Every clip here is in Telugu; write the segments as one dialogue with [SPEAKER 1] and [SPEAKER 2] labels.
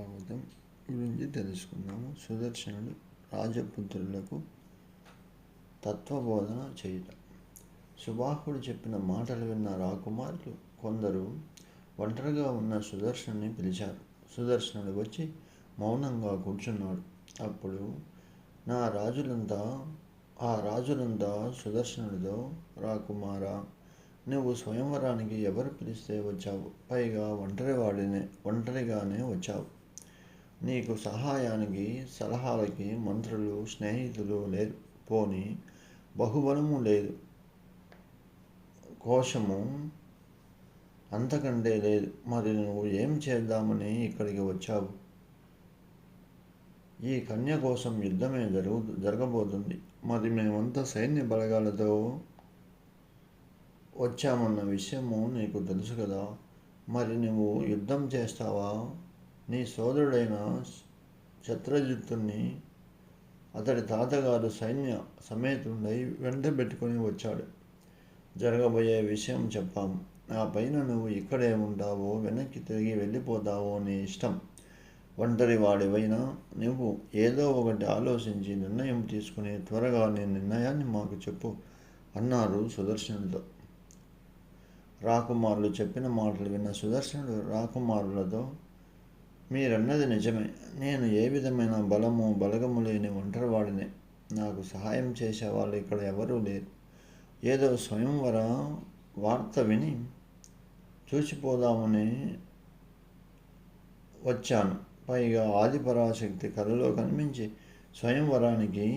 [SPEAKER 1] భాగవతం గురించి తెలుసుకుందాము. సుదర్శనుడు రాజపుత్రులకు తత్వబోధన చేయుట. సుబాహుడు చెప్పిన మాటలు విన్న రాకుమారులు కొందరు ఒంటరిగా ఉన్న సుదర్శనుని పిలిచారు. సుదర్శనుడు వచ్చి మౌనంగా కూర్చున్నాడు. అప్పుడు ఆ రాజులంతా సుదర్శనుడితో, రాకుమారా, నువ్వు స్వయంవరానికి ఎవరు పిలిస్తే వచ్చావు? పైగా ఒంటరిగానే వచ్చావు. నీకు సహాయానికి, సలహాలకి మంత్రులు, స్నేహితులు లేరు. పోని బహుబలము లేదు, కోశము అంతకంటే లేదు. మరి నువ్వు ఏం చేద్దామని ఇక్కడికి వచ్చావు? ఈ కన్య కోసం యుద్ధమే జరగబోతుంది. మరి మేమంతా సైన్య బలగాలతో వచ్చామన్న విషయము నీకు తెలుసు కదా. మరి నువ్వు యుద్ధం చేస్తావా? నీ సోదరుడైన శత్రుజిత్తుని అతడి తాతగారు సైన్య సమేతుడై వెంట పెట్టుకుని వచ్చాడు. జరగబోయే విషయం చెప్పాము. ఆ పైన నువ్వు ఇక్కడే ఉంటావో, వెనక్కి తిరిగి వెళ్ళిపోతావో నీ ఇష్టం. ఒంటరి వాడివైనా నువ్వు ఏదో ఒకటి ఆలోచించి నిర్ణయం తీసుకుని త్వరగా నీ నిర్ణయాన్ని మాకు చెప్పు అన్నారు సుదర్శనుడితో. రాకుమారులు చెప్పిన మాటలు విన్న సుదర్శనుడు రాకుమారులతో, మీరన్నది నిజమే. నేను ఏ విధమైన బలగము లేని ఒంటరివాడినే. నాకు సహాయం చేసేవాళ్ళు ఇక్కడ ఎవరూ లేరు. ఏదో స్వయంవర వార్త విని చూసిపోదామని వచ్చాను. పైగా ఆదిపరాశక్తి కలలో కనిపించి స్వయంవరానికి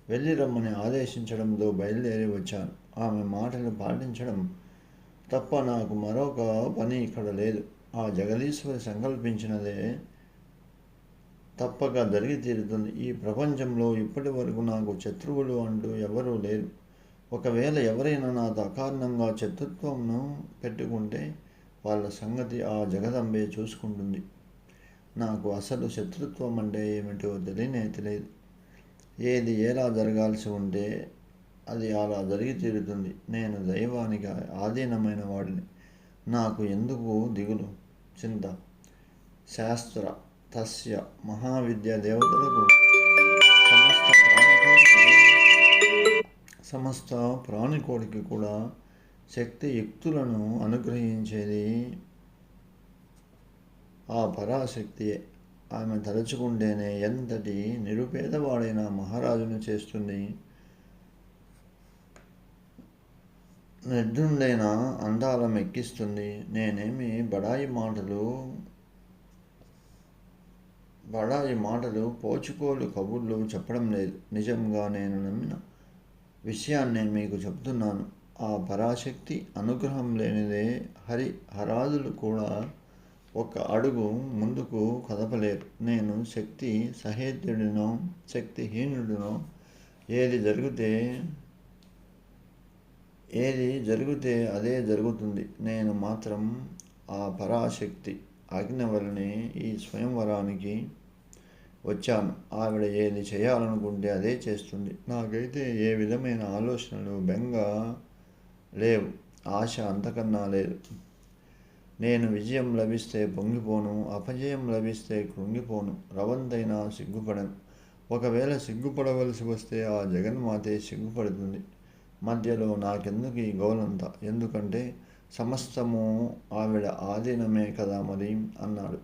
[SPEAKER 1] వెళ్ళి రమ్మని ఆదేశించడంతో బయలుదేరి వచ్చాను. ఆమె మాటలు పాటించడం తప్ప నాకు మరొక పని ఇక్కడ లేదు. ఆ జగదీశ్వరి సంకల్పించినదే తప్పక జరిగి తీరుతుంది. ఈ ప్రపంచంలో ఇప్పటి వరకు నాకు శత్రువులు అంటూ ఎవరూ లేరు. ఒకవేళ ఎవరైనా నాతో అకారణంగా శత్రుత్వంను పెట్టుకుంటే వాళ్ళ సంగతి ఆ జగదంబే చూసుకుంటుంది. నాకు అసలు శత్రుత్వం అంటే ఏమిటో తెలియదు. ఏది ఎలా జరగాల్సి ఉంటే అది అలా జరిగి తీరుతుంది. నేను దైవానికి ఆధీనమైన వాడిని. నాకు ఎందుకు దిగులు, చింత? శాస్త్ర తస్య మహావిద్య దేవతలకు సమస్త ప్రాణికోడికి కూడా శక్తియుక్తులను అనుగ్రహించేది ఆ పరాశక్తియే. ఆమె తలుచుకుంటేనే ఎంతటి నిరుపేదవాడైన మహారాజును చేస్తుంది. నిర్ధుండైన అందాలం ఎక్కిస్తుంది. నేనేమి బడాయి మాటలు పోచుకోలు కబుర్లు చెప్పడం లేదు. నిజంగా నేను నమ్మిన విషయాన్నే మీకు చెప్తున్నాను. ఆ పరాశక్తి అనుగ్రహం లేనిదే హరాదులు కూడా ఒక అడుగు ముందుకు కదపలేరు. నేను శక్తి సహేతుడినో శక్తిహీనుడినో ఏది జరిగితే అదే జరుగుతుంది. నేను మాత్రం ఆ పరాశక్తి ఆజ్ఞ వల్లనే ఈ స్వయంవరానికి వచ్చాను. ఆవిడ ఏది చేయాలనుకుంటే అదే చేస్తుంది. నాకైతే ఏ విధమైన ఆలోచనలు, బెంగ లేవు. ఆశ అంతకన్నా లేదు. నేను విజయం లభిస్తే పొంగిపోను, అపజయం లభిస్తే కృంగిపోను, రవంతైనా సిగ్గుపడను. ఒకవేళ సిగ్గుపడవలసి వస్తే ఆ జగన్మాతే సిగ్గుపడుతుంది. మధ్యలో నాకెందుకు ఈ గోలంతా? ఎందుకంటే సమస్తము ఆవిడ ఆధీనమే కదా మరి అన్నాడు.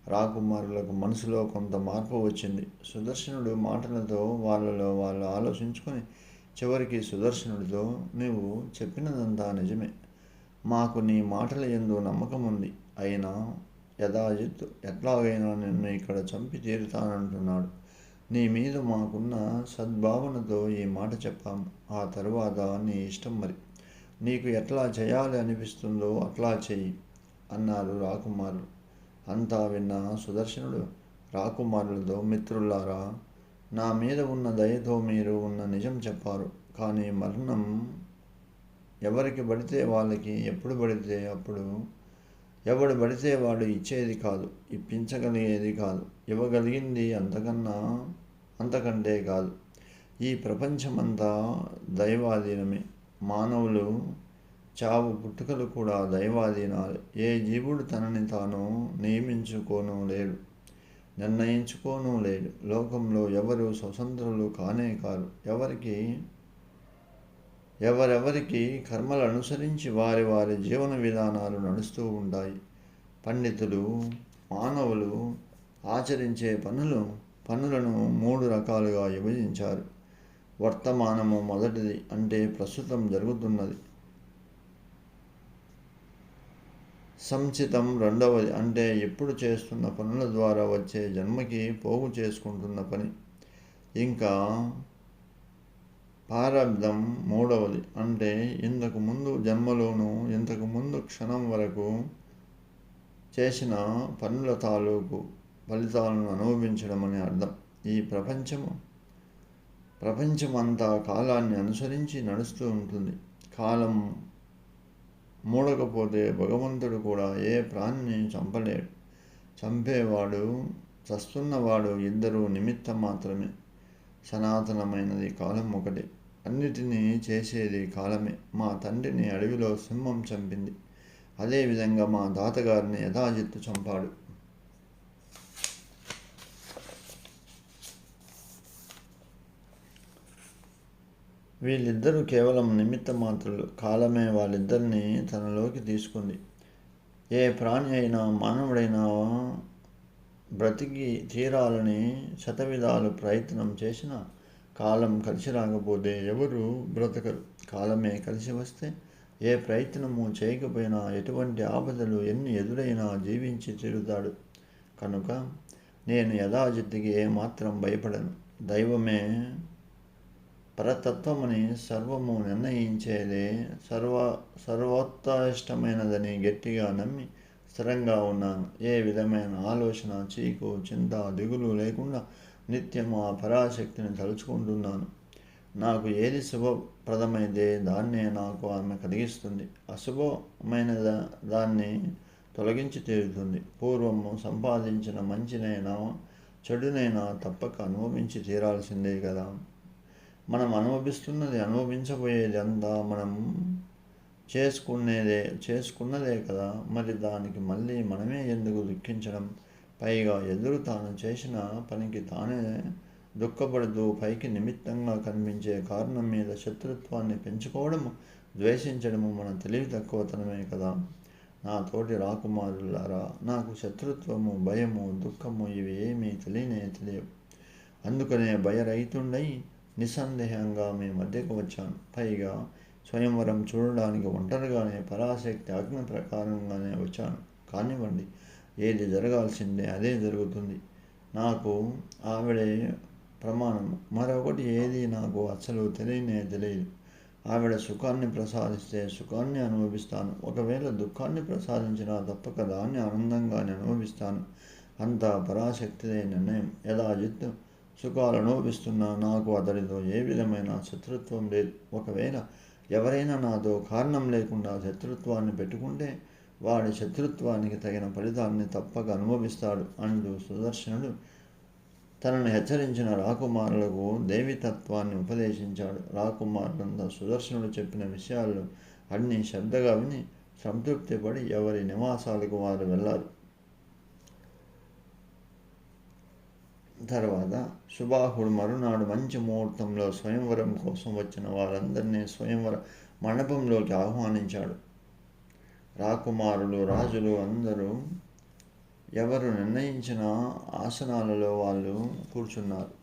[SPEAKER 1] రాకుమారులకు మనసులో కొంత మార్పు వచ్చింది. సుదర్శనుడు మాటలతో వాళ్ళలో వాళ్ళు ఆలోచించుకొని చివరికి సుదర్శనుడితో, నువ్వు చెప్పినదంతా నిజమే. మాకు నీ మాటల యందు నమ్మకం ఉంది. అయినా యథాజిత్తు ఎట్లాగైనా నిన్ను ఇక్కడ చంపి తీరుతానంటున్నాడు. నీ మీద మాకున్న సద్భావనతో ఈ మాట చెప్పాము. ఆ తరువాత నీ ఇష్టం. మరి నీకు ఎట్లా చేయాలి అనిపిస్తుందో అట్లా చెయ్యి అన్నారు రాకుమారులు. అంతా విన్న సుదర్శనుడు రాకుమారులతో, మిత్రులారా, నా మీద ఉన్న దయతో మీరు ఉన్న నిజం చెప్పారు. కానీ మరణం ఎవరికి పడితే వాళ్ళకి, ఎప్పుడు పడితే అప్పుడు, ఎవడు పడితే వాడు ఇచ్చేది కాదు, ఇప్పించగలిగేది కాదు, ఇవ్వగలిగింది అంతకంటే కాదు. ఈ ప్రపంచమంతా దైవాధీనమే. మానవులు చావు పుట్టుకలు కూడా దైవాధీనాలు. ఏ జీవుడు తనని తాను నియమించుకోను లేడు, నిర్ణయించుకోను లేడు. లోకంలో ఎవరు స్వతంత్రులు కానే కారు. ఎవరెవరికి కర్మలు అనుసరించి వారి వారి జీవన విధానాలు నడుస్తూ ఉంటాయి. పండితులు మానవులు ఆచరించే పనులను 3 రకాలుగా విభజించారు. వర్తమానము మొదటిది, అంటే ప్రస్తుతం జరుగుతున్నది. సంచితం రెండవది, అంటే ఇప్పుడు చేస్తున్న పనుల ద్వారా వచ్చే జన్మకి పోగు చేసుకుంటున్న పని. ఇంకా ప్రారబ్ధం మూడవది, అంటే ఇంతకు ముందు జన్మలోనూ ఇంతకు ముందు క్షణం వరకు చేసిన పనుల తాలూకు ఫలితాలను అనుభవించడం అని అర్థం. ఈ ప్రపంచమంతా కాలాన్ని అనుసరించి నడుస్తూ ఉంటుంది. కాలం మూడకపోతే భగవంతుడు కూడా ఏ ప్రాణిని చంపలేడు. చంపేవాడు, చస్తున్నవాడు ఇద్దరు నిమిత్తం మాత్రమే. సనాతనమైనది కాలం ఒకటే. అన్నిటినీ చేసేది కాలమే. మా తండ్రిని అడవిలో సింహం చంపింది. అదేవిధంగా మా తాతగారిని యథాజిత్తు చంపాడు. వీళ్ళిద్దరూ కేవలం నిమిత్త మాత్రులు. కాలమే వాళ్ళిద్దరిని తనలోకి తీసుకుంది. ఏ ప్రాణి అయినా, మానవుడైనా బ్రతికి తీరాలని శతవిధాలు ప్రయత్నం చేసినా కాలం కలిసి రాకపోతే ఎవరు బ్రతకరు. కాలమే కలిసి వస్తే ఏ ప్రయత్నము చేయకపోయినా, ఎటువంటి ఆపదలు ఎన్ని ఎదురైనా జీవించి తీరుతాడు. కనుక నేను యథాజిత్తుకి ఏమాత్రం భయపడను. దైవమే పరతత్వమని, సర్వము నిర్ణయించేదే సర్వోత్కృష్టమైనదని గట్టిగా నమ్మి స్థిరంగా ఉన్నాను. ఏ విధమైన ఆలోచన, చీకు, చింత, దిగులు లేకుండా నిత్యం ఆ పరాశక్తిని తలుచుకుంటున్నాను. నాకు ఏది శుభప్రదమైతే దాన్నే నాకు ఆమె కలిగిస్తుంది. అశుభమైన దాన్ని తొలగించి తీరుతుంది. పూర్వము సంపాదించిన మంచినైనా చెడునైనా తప్పక అనుభవించి తీరాల్సిందే కదా. మనం అనుభవిస్తున్నది, అనుభవించబోయేది అంతా మనం చేసుకున్నదే కదా. మరి దానికి మళ్ళీ మనమే ఎందుకు దుఃఖించడం? పైగా ఎదురు తాను చేసిన పనికి తానే దుఃఖపడుతూ పైకి నిమిత్తంగా కనిపించే కారణం మీద శత్రుత్వాన్ని పెంచుకోవడము, ద్వేషించడము మన తెలివి తక్కువతనమే కదా. నా తోటి రాకుమారులారా, నాకు శత్రుత్వము, భయము, దుఃఖము ఇవి ఏమీ తెలియవు. అందుకనే భయరహితుండై నిస్సందేహంగా మీ మధ్యకు వచ్చాను. పైగా స్వయంవరం చూడడానికి ఒంటరిగానే పరాశక్తి ఆజ్ఞ ప్రకారంగానే వచ్చాను. కానివ్వండి, ఏది జరగాల్సిందే అదే జరుగుతుంది. నాకు ఆవిడే ప్రమాణం. మరొకటి ఏది నాకు అసలు తెలియదు. ఆవిడ సుఖాన్ని ప్రసాదిస్తే సుఖాన్ని అనుభవిస్తాను. ఒకవేళ దుఃఖాన్ని ప్రసాదించినా తప్పక దాన్ని ఆనందంగానే అనుభవిస్తాను. అంతా పరాశక్తిదే నిర్ణయం. యథాజిత్తు సుఖాలు అనుభవిస్తున్నా నాకు అతడితో ఏ విధమైన శత్రుత్వం లేదు. ఒకవేళ ఎవరైనా నాతో కారణం లేకుండా శత్రుత్వాన్ని పెట్టుకుంటే వాడి శత్రుత్వానికి తగిన ఫలితాన్ని తప్పక అనుభవిస్తాడు అంటూ సుదర్శనుడు తనను హెచ్చరించిన రాకుమారులకు దేవితత్వాన్ని ఉపదేశించాడు. రాకుమారులంతా సుదర్శనుడు చెప్పిన విషయాలు అన్నీ శ్రద్ధగా విని సంతృప్తి పడి ఎవరి నివాసాలకు వారు వెళ్ళారు. తర్వాత సుబాహుడు మరునాడు మంచి ముహూర్తంలో స్వయంవరం కోసం వచ్చిన వారందరినీ స్వయంవర మండపంలోకి ఆహ్వానించాడు. రాకుమారులు, రాజులు అందరూ ఎవరు నిర్ణయించిన ఆసనాలలో వాళ్ళు కూర్చున్నారు.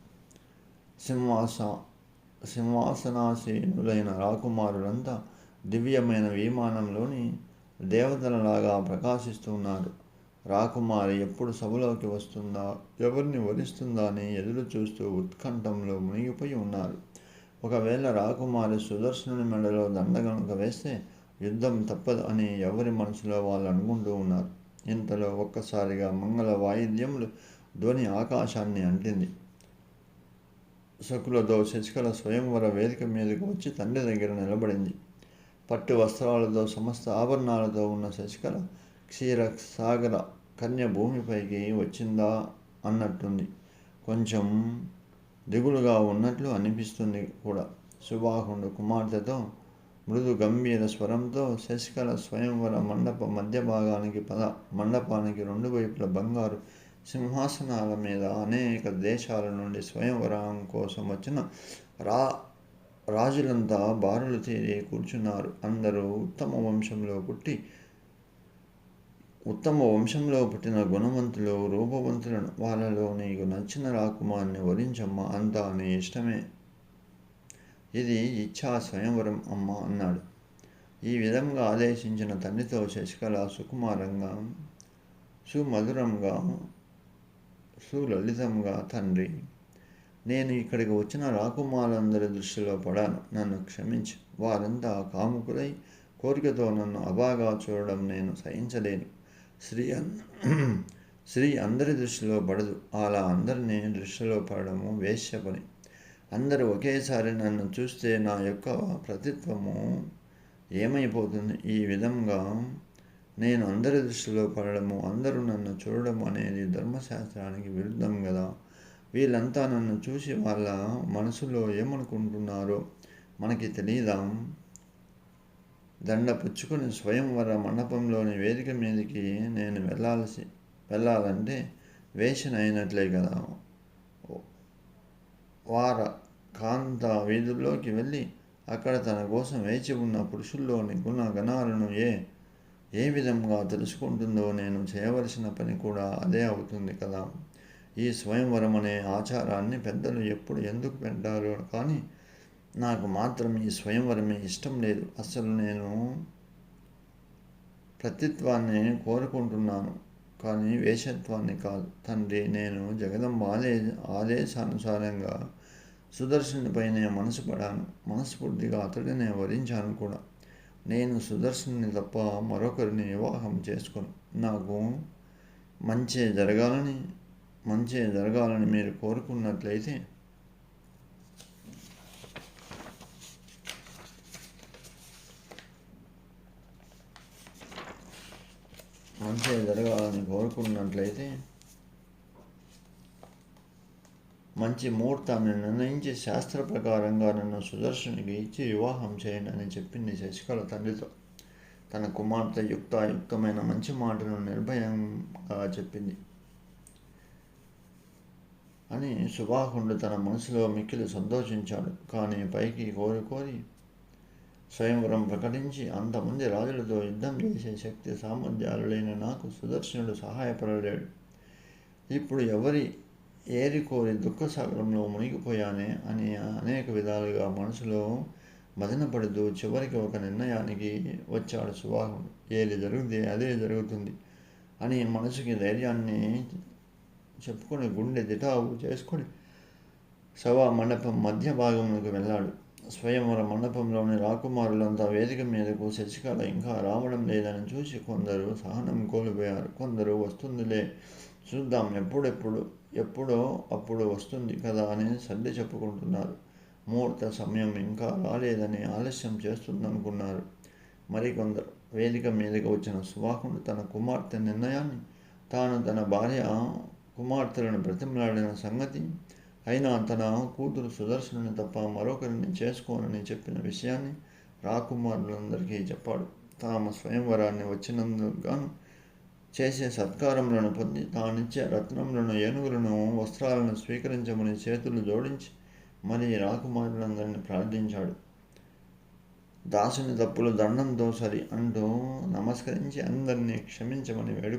[SPEAKER 1] సింహాసనాసీనులైన రాకుమారులంతా దివ్యమైన విమానంలోని దేవతలలాగా ప్రకాశిస్తున్నారు. రాకుమారి ఎప్పుడు సభలోకి వస్తుందా, ఎవరిని వరిస్తుందా అని ఎదురు చూస్తూ ఉత్కంఠంలో మునిగిపోయి ఉన్నారు. ఒకవేళ రాకుమారి సుదర్శనుని మెడలో దండ గనుక వేస్తే యుద్ధం తప్పదు అని ఎవరి మనసులో వాళ్ళు అనుకుంటూ ఉన్నారు. ఇంతలో ఒక్కసారిగా మంగళ వాయిద్యములు ధ్వని ఆకాశాన్ని అంటింది. సకులతో శశికళ స్వయంవర వేదిక మీదకు వచ్చి తండ్రి దగ్గర నిలబడింది. పట్టు వస్త్రాలతో సమస్త ఆభరణాలతో ఉన్న శశికళ క్షీరసాగర కన్య భూమిపైకి వచ్చిందా అన్నట్టుంది. కొంచెం దిగులుగా ఉన్నట్లు అనిపిస్తుంది కూడా. సుబాహుడు కుమార్తెతో మృదు గంభీర స్వరంతో శశికళ స్వయంవర మండప మధ్య భాగానికి మండపానికి రెండు వైపుల బంగారు సింహాసనాల మీద అనేక దేశాల నుండి స్వయంవరం కోసం వచ్చిన రాజులంతా బారులు తీరి కూర్చున్నారు. అందరూ ఉత్తమ వంశంలో పుట్టిన గుణవంతులు, రూపవంతులను. వాళ్ళలో నీకు నచ్చిన రాకుమారిని వరించమ్మా, అంతా నీ ఇష్టమే. ఇది ఇచ్ఛా స్వయంవరం అమ్మ అన్నాడు. ఈ విధంగా ఆదేశించిన తండ్రితో శశికళ సుకుమారంగా, సుమధురంగా, సులలితంగా, తండ్రి, నేను ఇక్కడికి వచ్చిన రాకుమారులందరి దృష్టిలో పడాను. నన్ను క్షమించి. వారంతా కాముకులై కోరికతో నన్ను అబాగా చూడడం నేను సహించలేను. స్త్రీ అందరి దృష్టిలో పడదు. అలా అందరినీ దృష్టిలో పడడము వేశ్య పని. అందరూ ఒకేసారి నన్ను చూస్తే నా యొక్క ప్రతిత్వము ఏమైపోతుంది? ఈ విధంగా నేను అందరి దృష్టిలో పడడము, అందరూ నన్ను చూడడం అనేది ధర్మశాస్త్రానికి విరుద్ధం కదా. వీళ్ళంతా నన్ను చూసి వాళ్ళ మనసులో ఏమనుకుంటున్నారో మనకి తెలీదా? దండ పుచ్చుకొని స్వయంవర మండపంలోని వేదిక మీదకి నేను వెళ్ళాలంటే వేషన అయినట్లే కదా. వార కాంత వీధుల్లోకి వెళ్ళి అక్కడ తన కోసం వేచి ఉన్న పురుషుల్లోని గుణగణాలను ఏ విధంగా తెలుసుకుంటుందో నేను చేయవలసిన పని కూడా అదే అవుతుంది కదా. ఈ స్వయంవరం అనే ఆచారాన్ని పెద్దలు ఎందుకు పెట్టారో కానీ నాకు మాత్రం ఈ స్వయంవరమే ఇష్టం లేదు. అసలు నేను ప్రతిత్వాన్ని కోరుకుంటున్నాను కానీ వేషత్వాన్ని కాదు. తండ్రి, నేను జగదంబ ఆదేశానుసారంగా సుదర్శనునిపైనే మనసు పడాను. మనస్ఫూర్తిగా అతడినే వరించాను కూడా. నేను సుదర్శనుని తప్ప మరొకరిని వివాహం చేసుకోను. నాకు మంచే జరగాలని మీరు కోరుకున్నట్లయితే మంచి ముహూర్తాన్ని నిర్ణయించి శాస్త్ర ప్రకారంగా నన్ను సుదర్శనునికి ఇచ్చి వివాహం చేయండి అని చెప్పింది శశికళ తండ్రితో. తన కుమార్తె యుక్తమైన మంచి మాటను నిర్భయంగా చెప్పింది అని సుబాహుడు తన మనసులో మిక్కిలి సంతోషించాడు. కానీ పైకి కోరి స్వయంవరం ప్రకటించి అంతమంది రాజులతో యుద్ధం చేసే శక్తి సామర్థ్యాలు లేని నాకు సుదర్శనుడు సహాయపడలేడు. ఇప్పుడు ఏరి కోరి దుఃఖసాగరంలో మునిగిపోయానే అని అనేక విధాలుగా మనసులో మదనపడుతూ చివరికి ఒక నిర్ణయానికి వచ్చాడు సుబాహుడు. ఏది జరిగితే అదే జరుగుతుంది అని మనసుకి ధైర్యాన్ని చెప్పుకొని గుండె దిటావు చేసుకొని సభా మండపం మధ్య భాగంలోకి వెళ్ళాడు. స్వయంవర మండపంలోని రాకుమారులంతా వేదిక మీదకు శశికళ ఇంకా రావడం లేదని చూసి కొందరు సహనం కోల్పోయారు. కొందరు వస్తుందిలే, చూద్దాం, ఎప్పుడో అప్పుడు వస్తుంది కదా అని సర్ది చెప్పుకుంటున్నారు. ముహూర్త సమయం ఇంకా రాలేదని ఆలస్యం చేస్తుందనుకున్నారు మరికొందరు. వేదిక మీదకి వచ్చిన సుబాహుడు తన కుమార్తె నిర్ణయాన్ని, తాను తన భార్య కుమార్తెలను బ్రతిమలాడిన సంగతి, అయినా తన కూతురు సుదర్శనుని తప్ప మరొకరిని చేసుకోనని చెప్పిన విషయాన్ని రాకుమారులందరికీ చెప్పాడు. తాము స్వయంవరాన్ని వచ్చినందుకు గాను చేసే సత్కారములను పొంది తానిచ్చే రత్నములను, ఏనుగులను, వస్త్రాలను స్వీకరించమని చేతులు జోడించి మరి రాకుమారులందరినీ ప్రార్థించాడు. దాసుని తప్పులు దండంతో సరి అంటూ నమస్కరించి అందరినీ క్షమించమని వేడుకు